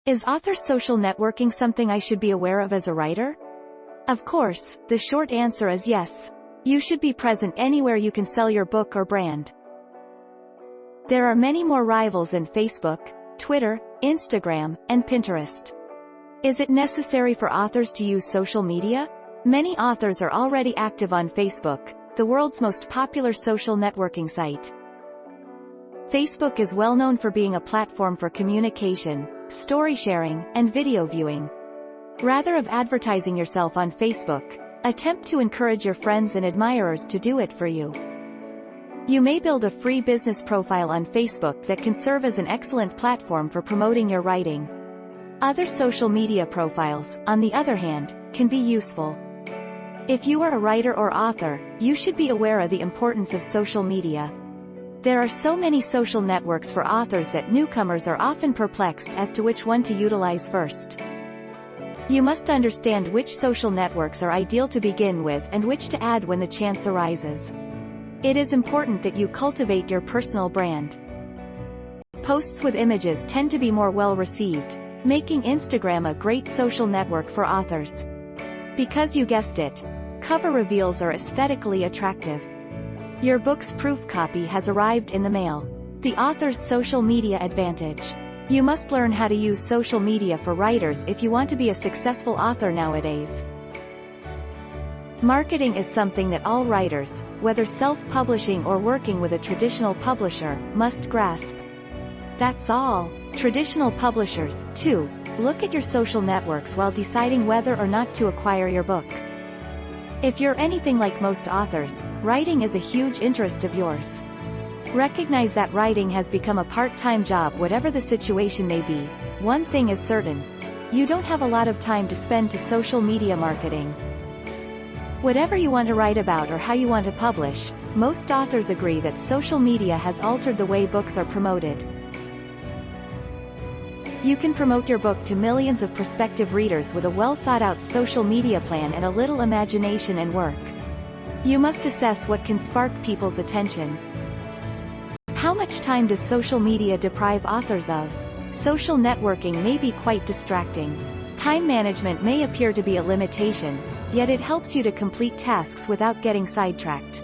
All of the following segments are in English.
Is author social networking something I should be aware of as a writer? Of course, the short answer is yes. You should be present anywhere you can sell your book or brand. There are many more rivals in Facebook, Twitter, Instagram, and Pinterest. Is it necessary for authors to use social media? Many authors are already active on Facebook, the world's most popular social networking site. Facebook is well known for being a platform for communication, story sharing, and video viewing. Rather than advertising yourself on Facebook, attempt to encourage your friends and admirers to do it for you. You may build a free business profile on Facebook that can serve as an excellent platform for promoting your writing. Other social media profiles, on the other hand, can be useful. If you are a writer or author, you should be aware of the importance of social media. There are so many social networks for authors that newcomers are often perplexed as to which one to utilize first. You must understand which social networks are ideal to begin with and which to add when the chance arises. It is important that you cultivate your personal brand. Posts with images tend to be more well received, making Instagram a great social network for authors. Because you guessed it, cover reveals are aesthetically attractive. Your book's proof copy has arrived in the mail. The author's social media advantage. You must learn how to use social media for writers if you want to be a successful author nowadays. Marketing is something that all writers, whether self-publishing or working with a traditional publisher, must grasp. That's all. Traditional publishers, too, look at your social networks while deciding whether or not to acquire your book. If you're anything like most authors, writing is a huge interest of yours. Recognize that writing has become a part-time job whatever the situation may be. One thing is certain. You don't have a lot of time to spend to social media marketing. Whatever you want to write about or how you want to publish, most authors agree that social media has altered the way books are promoted. You can promote your book to millions of prospective readers with a well-thought-out social media plan and a little imagination and work. You must assess what can spark people's attention. How much time does social media deprive authors of? Social networking may be quite distracting. Time management may appear to be a limitation, yet it helps you to complete tasks without getting sidetracked.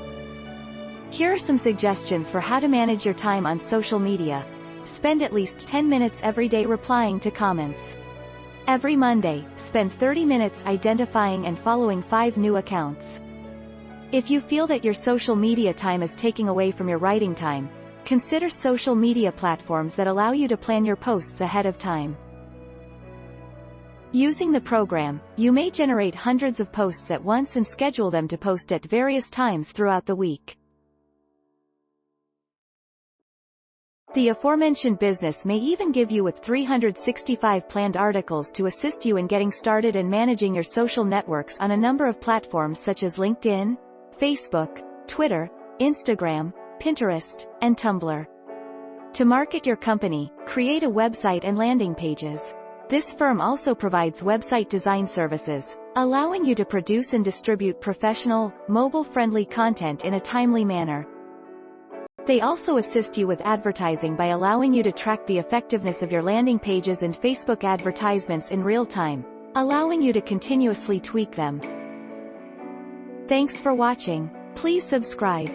Here are some suggestions for how to manage your time on social media. Spend at least 10 minutes every day replying to comments. Every Monday, spend 30 minutes identifying and following 5 new accounts. If you feel that your social media time is taking away from your writing time, consider social media platforms that allow you to plan your posts ahead of time. Using the program, you may generate hundreds of posts at once and schedule them to post at various times throughout the week. The aforementioned business may even give you with 365 planned articles to assist you in getting started and managing your social networks on a number of platforms such as LinkedIn, Facebook, Twitter, Instagram, Pinterest, and Tumblr. To market your company, create a website and landing pages. This firm also provides website design services, allowing you to produce and distribute professional, mobile-friendly content in a timely manner. They also assist you with advertising by allowing you to track the effectiveness of your landing pages and Facebook advertisements in real time, allowing you to continuously tweak them. Thanks for watching. Please subscribe.